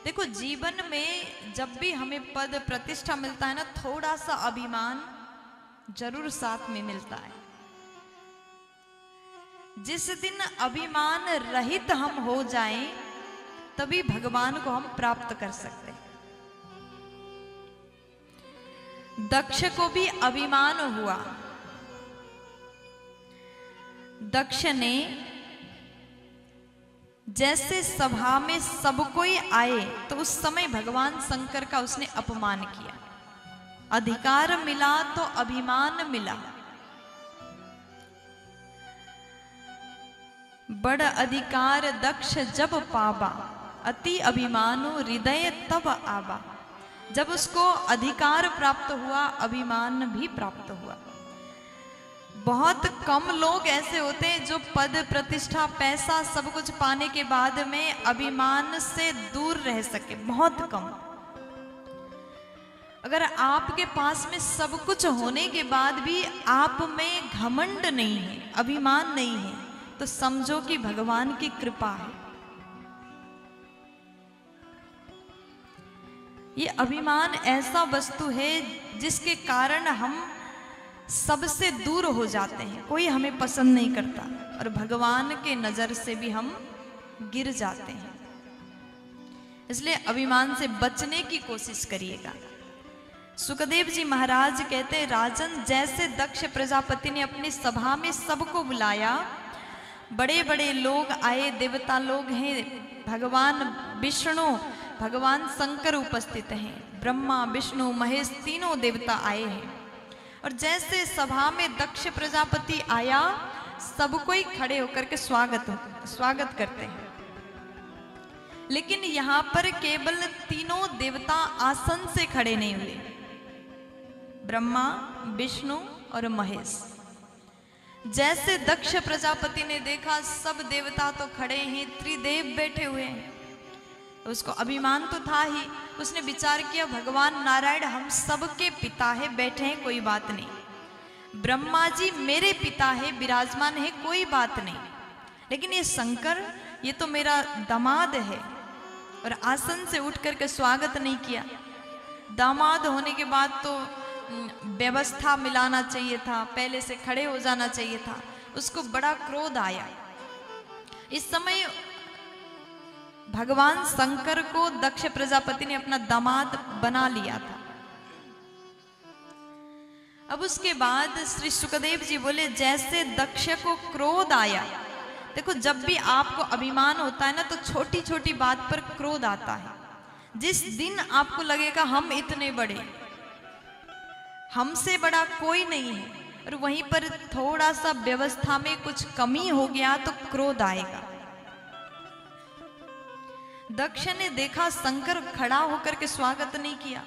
देखो, जीवन में जब भी हमें पद प्रतिष्ठा मिलता है ना, थोड़ा सा अभिमान जरूर साथ में मिलता है। जिस दिन अभिमान रहित हम हो जाएं, तभी भगवान को हम प्राप्त कर सकते हैं। दक्ष को भी अभिमान हुआ। दक्ष ने जैसे सभा में सब कोई आए तो उस समय भगवान शंकर का उसने अपमान किया। अधिकार मिला तो अभिमान मिला। बड़ अधिकार दक्ष जब पावा, अति अभिमानो हृदय तब आवा। जब उसको अधिकार प्राप्त हुआ, अभिमान भी प्राप्त हुआ। बहुत कम लोग ऐसे होते हैं जो पद प्रतिष्ठा पैसा सब कुछ पाने के बाद में अभिमान से दूर रह सके, बहुत कम। अगर आपके पास में सब कुछ होने के बाद भी आप में घमंड नहीं है, अभिमान नहीं है, तो समझो कि भगवान की कृपा है। ये अभिमान ऐसा वस्तु है जिसके कारण हम सबसे दूर हो जाते हैं, कोई हमें पसंद नहीं करता और भगवान के नजर से भी हम गिर जाते हैं। इसलिए अभिमान से बचने की कोशिश करिएगा। सुखदेव जी महाराज कहते हैं, राजन, जैसे दक्ष प्रजापति ने अपनी सभा में सबको बुलाया, बड़े बड़े लोग आए, देवता लोग हैं, भगवान विष्णु भगवान शंकर उपस्थित हैं, ब्रह्मा विष्णु महेश तीनों देवता आए हैं। और जैसे सभा में दक्ष प्रजापति आया, सब कोई खड़े होकर के स्वागत करते हैं। लेकिन यहां पर केवल तीनों देवता आसन से खड़े नहीं हुए, ब्रह्मा विष्णु और महेश। जैसे दक्ष प्रजापति ने देखा सब देवता तो खड़े हैं, त्रिदेव बैठे हुए हैं, उसको अभिमान तो था ही। उसने विचार किया, भगवान नारायण हम सबके पिता है, बैठे हैं, कोई बात नहीं। ब्रह्मा जी मेरे पिता है, विराजमान है, कोई बात नहीं। लेकिन ये शंकर, ये तो मेरा दामाद है। और आसन से उठ करके स्वागत नहीं किया। दामाद होने के बाद तो व्यवस्था मिलाना चाहिए था, पहले से खड़े हो जाना चाहिए था। उसको बड़ा क्रोध आया। इस समय भगवान शंकर को दक्ष प्रजापति ने अपना दामाद बना लिया था। अब उसके बाद श्री सुखदेव जी बोले, जैसे दक्ष को क्रोध आया, देखो जब भी आपको अभिमान होता है ना, तो छोटी छोटी बात पर क्रोध आता है। जिस दिन आपको लगेगा हम इतने बड़े, हमसे बड़ा कोई नहीं है, और वहीं पर थोड़ा सा व्यवस्था में कुछ कमी हो गया तो क्रोध आएगा। दक्ष ने देखा शंकर खड़ा होकर के स्वागत नहीं किया,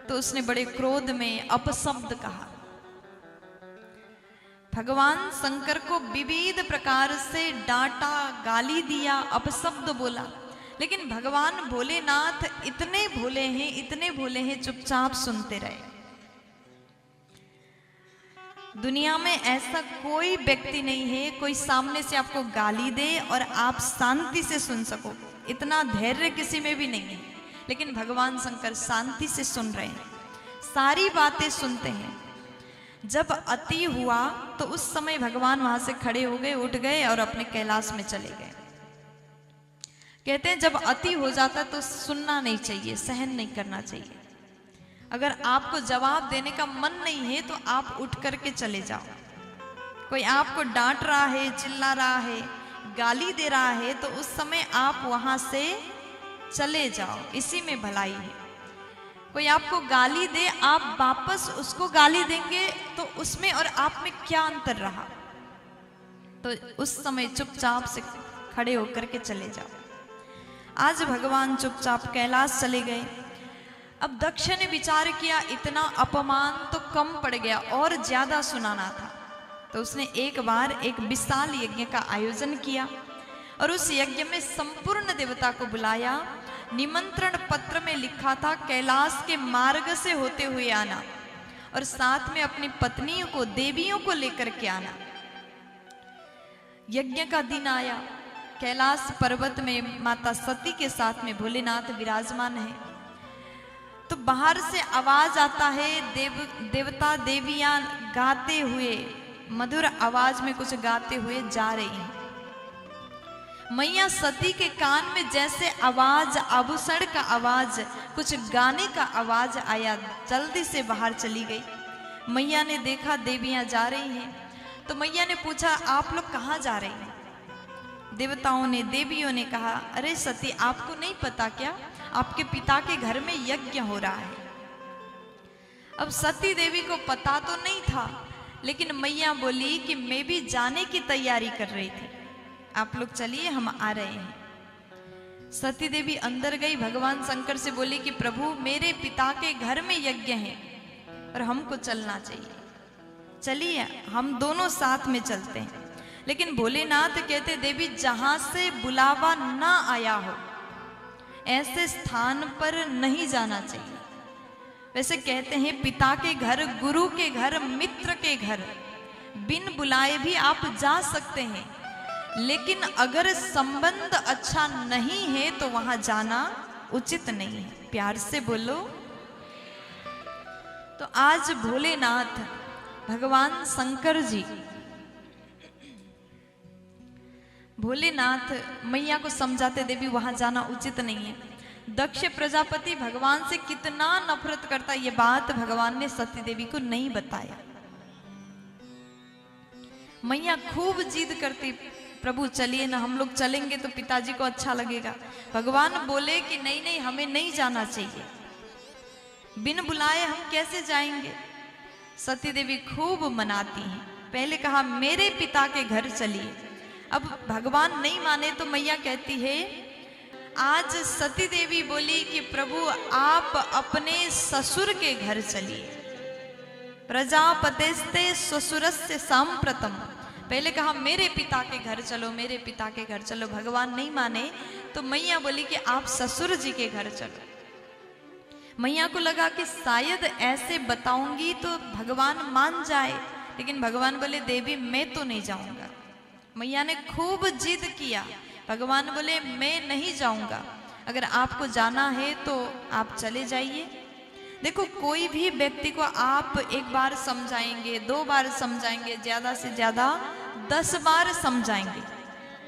तो उसने बड़े क्रोध में अपशब्द कहा। भगवान शंकर को विविध प्रकार से डांटा, गाली दिया, अपशब्द बोला। लेकिन भगवान भोलेनाथ इतने भोले हैं, इतने भोले हैं, चुपचाप सुनते रहे। दुनिया में ऐसा कोई व्यक्ति नहीं है, कोई सामने से आपको गाली दे और आप शांति से सुन सको, इतना धैर्य किसी में भी नहीं है। लेकिन भगवान शंकर शांति से सुन रहे हैं, सारी बातें सुनते हैं। जब अति हुआ तो उस समय भगवान वहां से खड़े हो गए, उठ गए और अपने कैलाश में चले गए। कहते हैं जब अति हो जाता तो सुनना नहीं चाहिए, सहन नहीं करना चाहिए। अगर आपको जवाब देने का मन नहीं है तो आप उठ करके चले जाओ। कोई आपको डांट रहा है, चिल्ला रहा है, गाली दे रहा है, तो उस समय आप वहां से चले जाओ, इसी में भलाई है। कोई आपको गाली दे, आप वापस उसको गाली देंगे तो उसमें और आप में क्या अंतर रहा? तो उस समय चुपचाप से खड़े होकर के चले जाओ। आज भगवान चुपचाप कैलाश चले गए। अब दक्ष ने विचार किया, इतना अपमान तो कम पड़ गया, और ज्यादा सुनाना था। तो उसने एक बार एक विशाल यज्ञ का आयोजन किया और उस यज्ञ में संपूर्ण देवता को बुलाया। निमंत्रण पत्र में लिखा था कैलाश के मार्ग से होते हुए आना, और साथ में अपनी पत्नियों को, देवियों को लेकर के आना। यज्ञ का दिन आया, कैलाश पर्वत में माता सती के साथ में भोलेनाथ विराजमान है। तो बाहर से आवाज आता है, देवता देवियां गाते हुए, मधुर आवाज में कुछ गाते हुए जा रही हैं। मैया सती के कान में जैसे आवाज, आभूषण का आवाज, कुछ गाने का आवाज आया, जल्दी से बाहर चली गई। मैया ने देखा देवियां जा रही हैं, तो मैया ने पूछा, आप लोग कहाँ जा रही हैं? देवताओं ने, देवियों ने कहा, अरे सती, आपको नहीं पता क्या, आपके पिता के घर में यज्ञ हो रहा है। अब सती देवी को पता तो नहीं था, लेकिन मैया बोली कि मैं भी जाने की तैयारी कर रही थी, आप लोग चलिए, हम आ रहे हैं। सती देवी अंदर गई, भगवान शंकर से बोली कि प्रभु, मेरे पिता के घर में यज्ञ है और हमको चलना चाहिए, चलिए हम दोनों साथ में चलते हैं। लेकिन भोलेनाथ कहते, देवी, जहां से बुलावा ना आया हो ऐसे स्थान पर नहीं जाना चाहिए। वैसे कहते हैं, पिता के घर, गुरु के घर, मित्र के घर बिन बुलाए भी आप जा सकते हैं, लेकिन अगर संबंध अच्छा नहीं है तो वहां जाना उचित नहीं है। प्यार से बोलो। तो आज भोलेनाथ भगवान शंकर जी, भोलेनाथ मैया को समझाते, देवी वहां जाना उचित नहीं है। दक्ष प्रजापति भगवान से कितना नफरत करता, ये बात भगवान ने सती देवी को नहीं बताया। मैया खूब जिद करती, प्रभु चलिए ना, हम लोग चलेंगे तो पिताजी को अच्छा लगेगा। भगवान बोले कि नहीं नहीं, हमें नहीं जाना चाहिए, बिन बुलाए हम कैसे जाएंगे। सती देवी खूब मनाती हैं। पहले कहा, मेरे पिता के घर चलिए। अब भगवान नहीं माने तो मैया कहती है, आज सती देवी बोली कि प्रभु आप अपने ससुर के घर चलिए। प्रजापतेस्ते ससुरस्य सांप्रतम। पहले कहा मेरे पिता के घर चलो, मेरे पिता के घर चलो। भगवान नहीं माने तो मैया बोली कि आप ससुर जी के घर चलो। मैया को लगा कि शायद ऐसे बताऊंगी तो भगवान मान जाए, लेकिन भगवान बोले, देवी मैं तो नहीं जाऊंगा। मैया ने खूब जिद किया। भगवान बोले, मैं नहीं जाऊंगा, अगर आपको जाना है तो आप चले जाइए। देखो, कोई भी व्यक्ति को आप एक बार समझाएंगे, 2 बार समझाएंगे, ज्यादा से ज्यादा 10 बार समझाएंगे,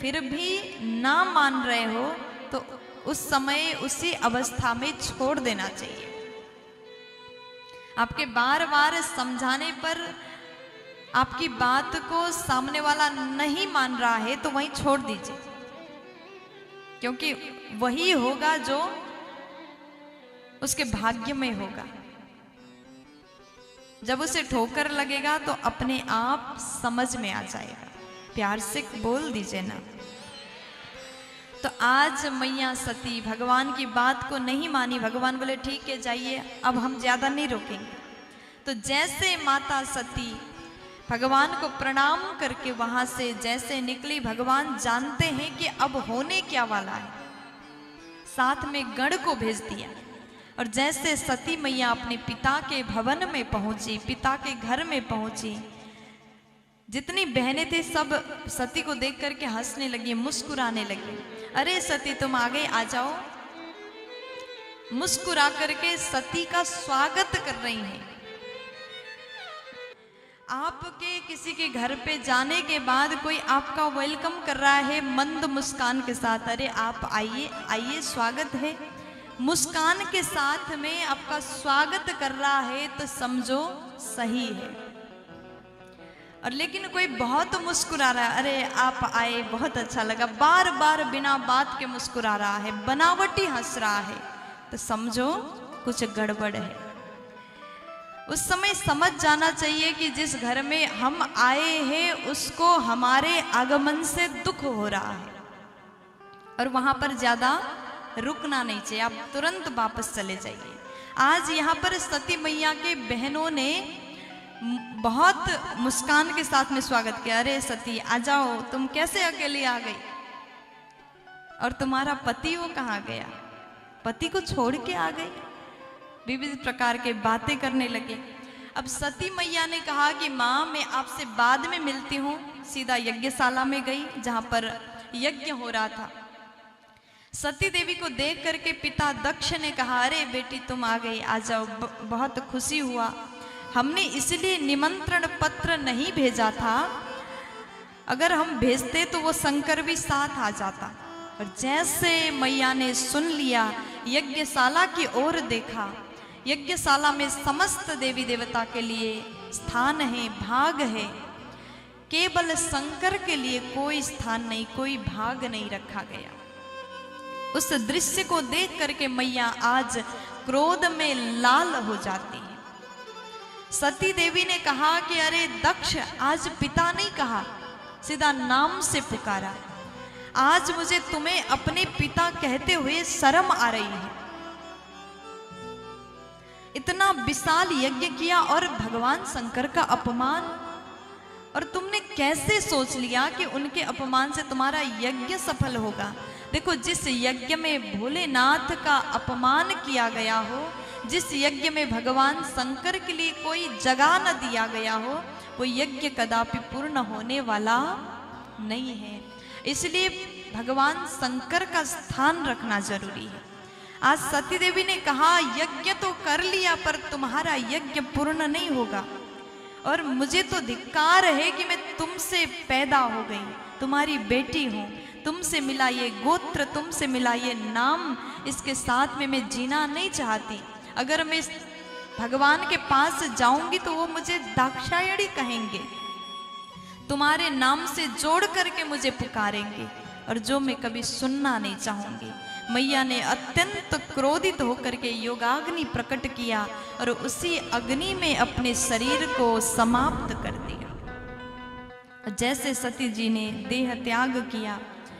फिर भी ना मान रहे हो तो उस समय उसी अवस्था में छोड़ देना चाहिए। आपके बार बार समझाने पर आपकी बात को सामने वाला नहीं मान रहा है तो वहीं छोड़ दीजिए, क्योंकि वही होगा जो उसके भाग्य में होगा। जब उसे ठोकर लगेगा तो अपने आप समझ में आ जाएगा। प्यार से बोल दीजिए ना। तो आज मैया सती भगवान की बात को नहीं मानी। भगवान बोले, ठीक है जाइए, अब हम ज्यादा नहीं रोकेंगे। तो जैसे माता सती भगवान को प्रणाम करके वहां से जैसे निकली, भगवान जानते हैं कि अब होने क्या वाला है, साथ में गण को भेज दिया। और जैसे सती मैया अपने पिता के भवन में पहुंची, पिता के घर में पहुंची, जितनी बहनें थी सब सती को देख करके हंसने लगी, मुस्कुराने लगी। अरे सती तुम आ गई, आ जाओ। मुस्कुरा करके सती का स्वागत कर रही हैं। आपके किसी के घर पे जाने के बाद कोई आपका वेलकम कर रहा है मंद मुस्कान के साथ, अरे आप आइए आइए, स्वागत है, मुस्कान के साथ में आपका स्वागत कर रहा है तो समझो सही है। और लेकिन कोई बहुत मुस्कुरा रहा है, अरे आप आए बहुत अच्छा लगा, बार बार बिना बात के मुस्कुरा रहा है, बनावटी हंस रहा है, तो समझो कुछ गड़बड़ है। उस समय समझ जाना चाहिए कि जिस घर में हम आए हैं उसको हमारे आगमन से दुख हो रहा है, और वहां पर ज्यादा रुकना नहीं चाहिए, आप तुरंत वापस चले जाइए। आज यहाँ पर सती मैया के बहनों ने बहुत मुस्कान के साथ में स्वागत किया। अरे सती आ जाओ, तुम कैसे अकेली आ गई, और तुम्हारा पति वो कहाँ गया, पति को छोड़ के आ गई। विविध प्रकार के बातें करने लगे। अब सती मैया ने कहा कि माँ मैं आपसे बाद में मिलती हूँ। सीधा यज्ञशाला में गई, जहाँ पर यज्ञ हो रहा था। सती देवी को देख करके पिता दक्ष ने कहा, अरे बेटी तुम आ गई, आ जाओ, बहुत खुशी हुआ। हमने इसलिए निमंत्रण पत्र नहीं भेजा था, अगर हम भेजते तो वो शंकर भी साथ आ जाता। और जैसे मैया ने सुन लिया, यज्ञशाला की ओर देखा, यज्ञशाला में समस्त देवी देवता के लिए स्थान है, भाग है, केवल शंकर के लिए कोई स्थान नहीं, कोई भाग नहीं रखा गया। उस दृश्य को देख करके मैया आज क्रोध में लाल हो जाती है। सती देवी ने कहा कि अरे दक्ष, आज पिता नहीं कहा, सीधा नाम से पुकारा। आज मुझे तुम्हें अपने पिता कहते हुए शर्म आ रही है। इतना विशाल यज्ञ किया और भगवान शंकर का अपमान, और तुमने कैसे सोच लिया कि उनके अपमान से तुम्हारा यज्ञ सफल होगा। देखो, जिस यज्ञ में भोलेनाथ का अपमान किया गया हो, जिस यज्ञ में भगवान शंकर के लिए कोई जगह न दिया गया हो, वो यज्ञ कदापि पूर्ण होने वाला नहीं है। इसलिए भगवान शंकर का स्थान रखना जरूरी है। आज सती देवी ने कहा, यज्ञ तो कर लिया पर तुम्हारा यज्ञ पूर्ण नहीं होगा, और मुझे तो धिक्कार है कि मैं तुमसे पैदा हो गई, तुम्हारी बेटी हूँ, तुमसे मिला ये गोत्र, तुमसे मिला ये नाम, इसके साथ में मैं जीना नहीं चाहती। अगर मैं भगवान के पास जाऊंगी तो वो मुझे दाक्षायणी कहेंगे, तुम्हारे नाम से जोड़ करके मुझे पुकारेंगे, और जो मैं कभी सुनना नहीं चाहूंगी। मैया ने अत्यंत क्रोधित होकर के योगाग्नि प्रकट किया और उसी अग्नि में अपने शरीर को समाप्त कर दिया। जैसे सती जी ने देह त्याग किया,